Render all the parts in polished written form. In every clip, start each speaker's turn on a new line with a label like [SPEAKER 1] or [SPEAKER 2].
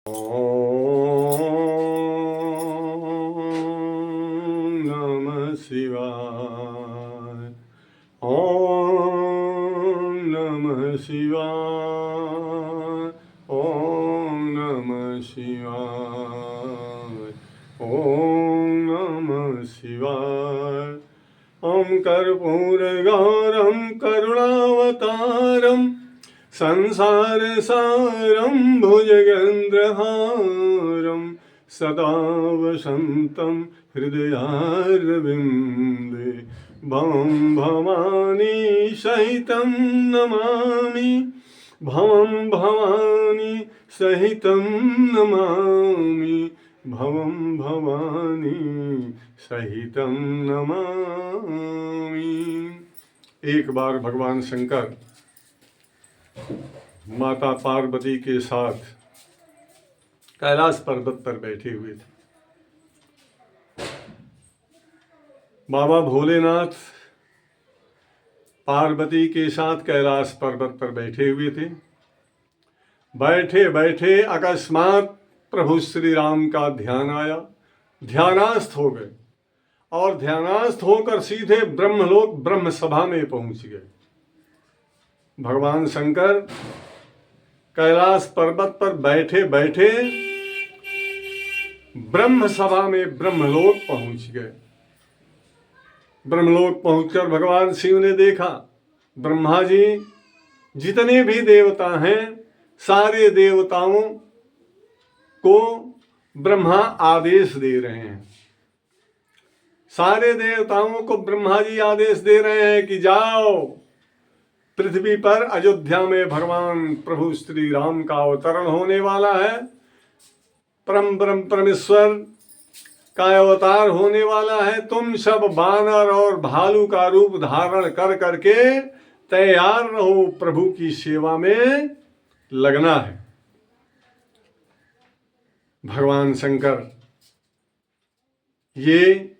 [SPEAKER 1] ओम नमः शिवाय। ओम नमः शिवाय। ओम नमः शिवाय। ओम नमः शिवाय। ओम कर्पूरगौरं करुणावतारं संसारसारं भुजगेन्द्रहारं सदा वसन्तं हृदयारविन्दे भवं भवानी सहितं नमामि। भवं भवानी सहितं नमामि। भवं भवानी सहितं नमामि। एक बार भगवान शंकर माता पार्वती के साथ कैलाश पर्वत पर बैठे हुए थे। बाबा भोलेनाथ पार्वती के साथ कैलाश पर्वत पर बैठे हुए थे। बैठे बैठे अकस्मात प्रभु श्री राम का ध्यान आया, ध्यानास्थ हो गए और ध्यानास्थ होकर सीधे ब्रह्मलोक ब्रह्म सभा में पहुंच गए। भगवान शंकर कैलाश पर्वत पर बैठे बैठे ब्रह्म सभा में ब्रह्मलोक पहुंच गए। ब्रह्मलोक पहुंचकर भगवान शिव ने देखा ब्रह्मा जी जितने भी देवता हैं सारे देवताओं को ब्रह्मा आदेश दे रहे हैं। सारे देवताओं को ब्रह्मा जी आदेश दे रहे हैं कि जाओ पृथ्वी पर अयोध्या में भगवान प्रभु श्री राम का अवतरण होने वाला है। परम ब्रह्म परमेश्वर का अवतार होने वाला है। तुम सब बानर और भालू का रूप धारण कर करके तैयार रहो, प्रभु की सेवा में लगना है। भगवान शंकर ये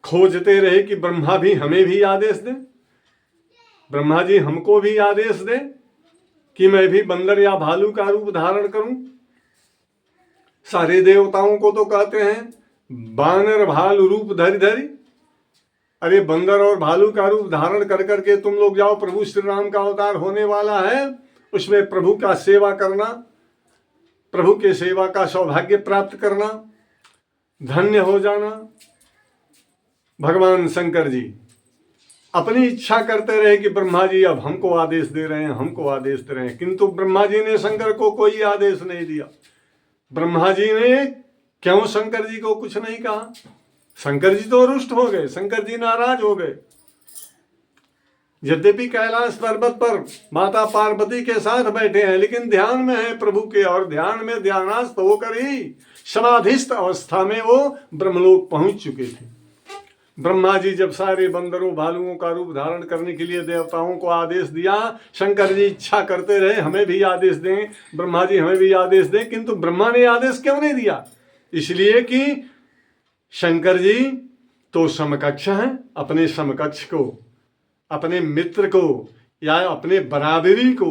[SPEAKER 1] खोजते रहे कि ब्रह्मा भी हमें भी आदेश दे, ब्रह्मा जी हमको भी आदेश दे कि मैं भी बंदर या भालू का रूप धारण करूं। सारे देवताओं को तो कहते हैं बानर भालू रूप धरि धरि, अरे बंदर और भालू का रूप धारण कर करके तुम लोग जाओ, प्रभु श्री राम का अवतार होने वाला है, उसमें प्रभु का सेवा करना, प्रभु के सेवा का सौभाग्य प्राप्त करना, धन्य हो जाना। भगवान शंकर जी अपनी इच्छा करते रहे कि ब्रह्मा जी अब हमको आदेश दे रहे हैं, हमको आदेश दे रहे हैं, किंतु ब्रह्मा जी ने शंकर को कोई आदेश नहीं दिया। ब्रह्मा जी ने क्यों शंकर जी को कुछ नहीं कहा? शंकर जी तो रुष्ट हो गए, शंकर जी नाराज हो गए। यद्यपि कैलाश पर्वत पर माता पार्वती के साथ बैठे हैं, लेकिन ध्यान में है प्रभु के, और ध्यान में ध्यानास्थ होकर ही समाधिस्थ अवस्था में वो ब्रह्मलोक पहुंच चुके थे। ब्रह्मा जी जब सारे बंदरों भालुओं का रूप धारण करने के लिए देवताओं को आदेश दिया, शंकर जी इच्छा करते रहे हमें भी आदेश दें, ब्रह्मा जी हमें भी आदेश दें, किंतु ब्रह्मा ने आदेश क्यों नहीं दिया? इसलिए कि शंकर जी तो समकक्ष हैं, अपने समकक्ष को, अपने मित्र को या अपने बराबरी को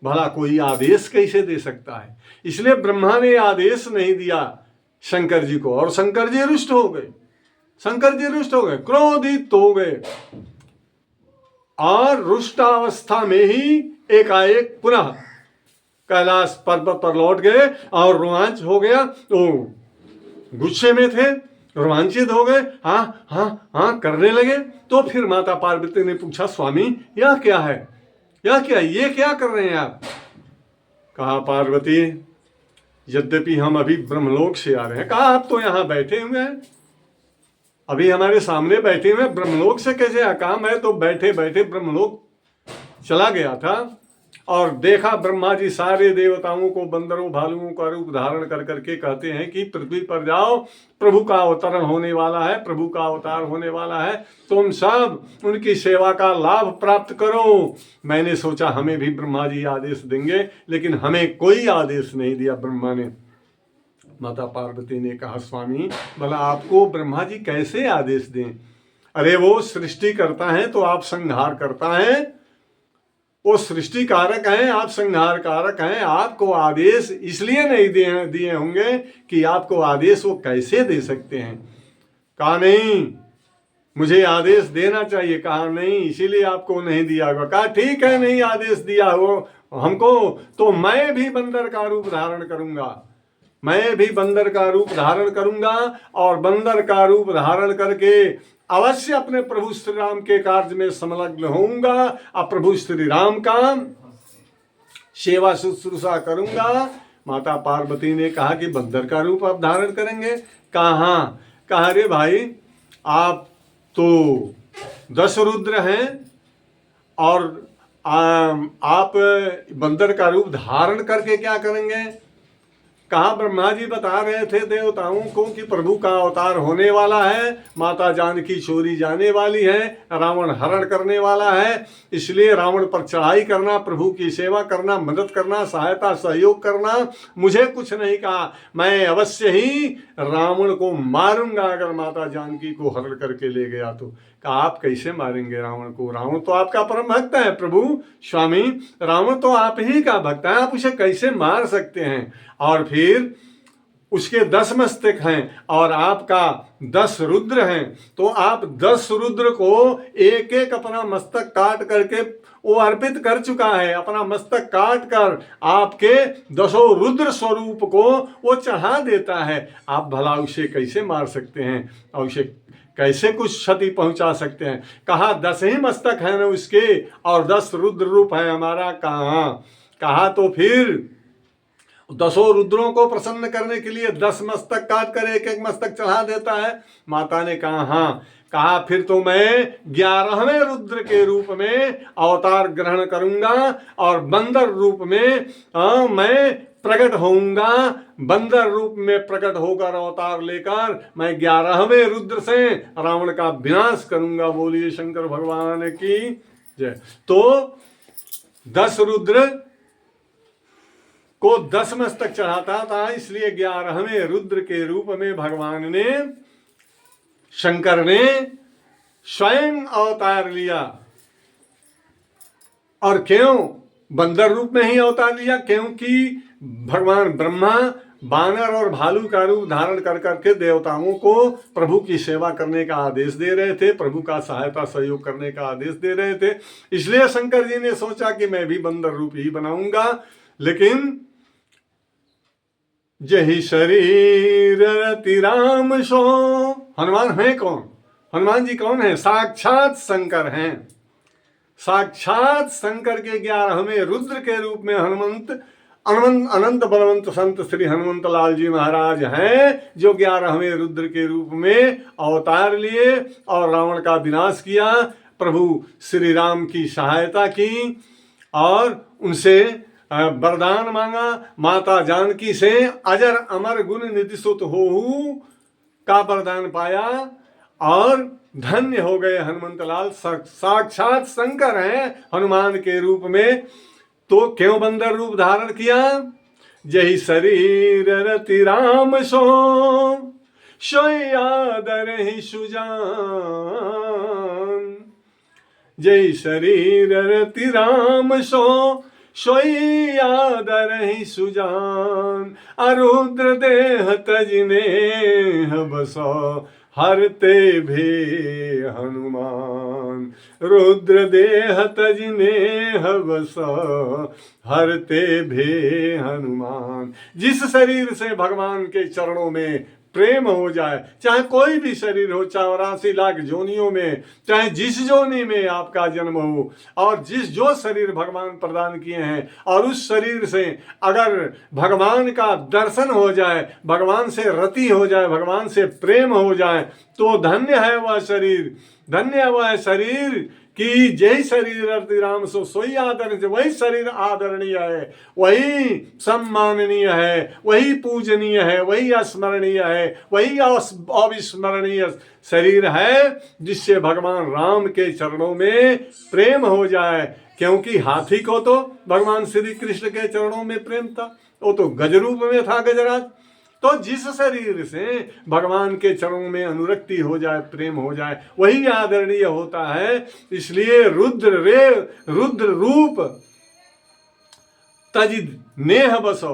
[SPEAKER 1] भला कोई आदेश कैसे दे सकता है? इसलिए ब्रह्मा ने आदेश नहीं दिया शंकर जी को, और शंकर जी रुष्ट हो गए। शंकर जी रुष्ट हो गए, क्रोधित हो गए, और रुष्टावस्था में ही एकाएक पुनः कैलाश पर्वत पर लौट गए और रोमांच हो गया। तो गुस्से में थे, रोमांचित हो गए, हाँ हाँ हाँ करने लगे। तो फिर माता पार्वती ने पूछा, स्वामी यह क्या है, यह क्या, ये क्या कर रहे हैं आप? कहा, पार्वती यद्यपि हम अभी ब्रह्मलोक से आ रहे हैं। कहा, आप तो यहाँ बैठे हुए हैं, अभी हमारे सामने बैठे हुए, ब्रह्मलोक से कैसे आका? मैं तो बैठे बैठे ब्रह्मलोक चला गया था और देखा ब्रह्मा जी सारे देवताओं को बंदरों भालुओं का रूप धारण कर करके कहते हैं कि पृथ्वी पर जाओ, प्रभु का अवतरण होने वाला है, प्रभु का अवतार होने वाला है, तुम सब उनकी सेवा का लाभ प्राप्त करो। मैंने सोचा हमें भी ब्रह्मा जी आदेश देंगे, लेकिन हमें कोई आदेश नहीं दिया ब्रह्मा ने। माता पार्वती ने कहा, स्वामी भला आपको ब्रह्मा जी कैसे आदेश दें? अरे वो सृष्टि करता है तो आप संहार करता है, वो सृष्टि कारक हैं, आप संहार कारक हैं। आपको आदेश इसलिए नहीं दिए होंगे कि आपको आदेश वो कैसे दे सकते हैं। कहा नहीं मुझे आदेश देना चाहिए, कहा नहीं इसीलिए आपको नहीं दिया होगा। कहा ठीक है नहीं आदेश दिया हो हमको तो मैं भी बंदर का रूप धारण करूंगा, मैं भी बंदर का रूप धारण करूंगा और बंदर का रूप धारण करके अवश्य अपने प्रभु श्री राम के कार्य में संलग्न होऊंगा और प्रभु श्री राम का सेवा शुश्रूषा करूंगा। माता पार्वती ने कहा कि बंदर का रूप आप धारण करेंगे? कहा रे भाई आप तो 10 रुद्र हैं और आप बंदर का रूप धारण करके क्या करेंगे? कहा ब्रह्मा जी बता रहे थे देवताओं को कि प्रभु का अवतार होने वाला है, माता जानकी चोरी जाने वाली है, रावण हरण करने वाला है, इसलिए रावण पर चढ़ाई करना, प्रभु की सेवा करना, मदद करना, सहायता सहयोग करना। मुझे कुछ नहीं कहा, मैं अवश्य ही रावण को मारूंगा अगर माता जानकी को हरण करके ले गया तो। कहा आप कैसे मारेंगे रावण को? रावण तो आपका परम भक्त है प्रभु स्वामी, रावण तो आप ही का भक्त है, आप उसे कैसे मार सकते हैं? और फिर उसके 10 मस्तक हैं और आपका 10 रुद्र हैं, तो आप 10 रुद्र को एक एक अपना मस्तक काट करके वो अर्पित कर चुका है। अपना मस्तक काट कर आपके 10 रुद्र स्वरूप को वो चढ़ा देता है। आप भला उसे कैसे मार सकते हैं और उसे कैसे कुछ क्षति पहुंचा सकते हैं? कहा 10 ही मस्तक है ना उसके और 10 रुद्र रूप है हमारा। कहा तो फिर 10 रुद्रों को प्रसन्न करने के लिए 10 मस्तक काट कर एक एक मस्तक चढ़ा देता है। माता ने कहा हाँ। कहा फिर तो मैं 11वें रुद्र के रूप में अवतार ग्रहण करूंगा और बंदर रूप में मैं प्रकट होऊंगा। बंदर रूप में प्रकट होकर अवतार लेकर मैं 11वें रुद्र से रावण का विनाश करूंगा। बोलिए शंकर भगवान की जय। तो 10 रुद्र को 10 मस्तक चढ़ाता था, इसलिए 11वें रुद्र के रूप में भगवान ने, शंकर ने स्वयं अवतार लिया। और क्यों बंदर रूप में ही अवतार लिया? क्योंकि भगवान ब्रह्मा बानर और भालू का रूप धारण कर करके देवताओं को प्रभु की सेवा करने का आदेश दे रहे थे, प्रभु का सहायता सहयोग करने का आदेश दे रहे थे। इसलिए शंकर जी ने सोचा कि मैं भी बंदर रूप ही बनाऊंगा। लेकिन जही शरीर रति राम सो, हनुमान है कौन? हनुमान जी कौन है? साक्षात शंकर हैं। साक्षात शंकर के 11वें रुद्र के रूप में हनुमंत अनंत बलवंत संत श्री हनुमंत लाल जी महाराज हैं, जो 11वें रुद्र के रूप में अवतार लिए और रावण का विनाश किया, प्रभु श्री राम की सहायता की और उनसे वरदान मांगा। माता जानकी से अजर अमर गुण निधि सुत होहु का वरदान पाया और धन्य हो गए हनुमंत लाल। साक्षात शंकर हैं हनुमान के रूप में। तो क्यों बंदर रूप धारण किया? जही शरीर रति राम सो, सोई आदर ही सुजान। जही शरीर रति राम सो, सोई आदर ही सुजान। अरुद्र देह तजने बसो, हरते भे हनुमान। रुद्र देह तजने बस, हरते भे हनुमान। जिस शरीर से भगवान के चरणों में प्रेम हो जाए, चाहे कोई भी शरीर हो, 84 लाख जोनियों में, चाहे जिस जोनी में आपका जन्म हो, और जो शरीर भगवान प्रदान किए हैं, और उस शरीर से अगर भगवान का दर्शन हो जाए, भगवान से रति हो जाए, भगवान से प्रेम हो जाए, तो धन्य है वह शरीर, धन्य है वह शरीर कि जय शरीर रति राम सो सोई आदर। वही शरीर आदरणीय है, वही सम्माननीय है, वही पूजनीय है, वही स्मरणीय है, वही अविस्मरणीय शरीर है जिससे भगवान राम के चरणों में प्रेम हो जाए। क्योंकि हाथी को तो भगवान श्री कृष्ण के चरणों में प्रेम था, वो तो गजरूप में था गजराज। तो जिस शरीर से भगवान के चरणों में अनुरक्ति हो जाए, प्रेम हो जाए, वही आदरणीय होता है। इसलिए रुद्र रूप तज नेह बसो,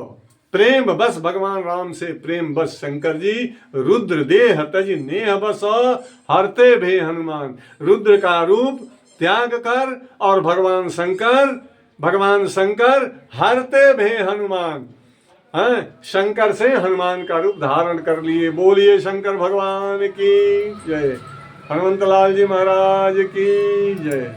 [SPEAKER 1] प्रेम बस भगवान राम से प्रेम बस शंकर जी। रुद्र देह तज नेह बसो, हरते भे हनुमान। रुद्र का रूप त्याग कर और भगवान शंकर हरते भे हनुमान, शंकर से हनुमान का रूप धारण कर लिए। बोलिए शंकर भगवान की जय, हनुमंत लाल जी महाराज की जय।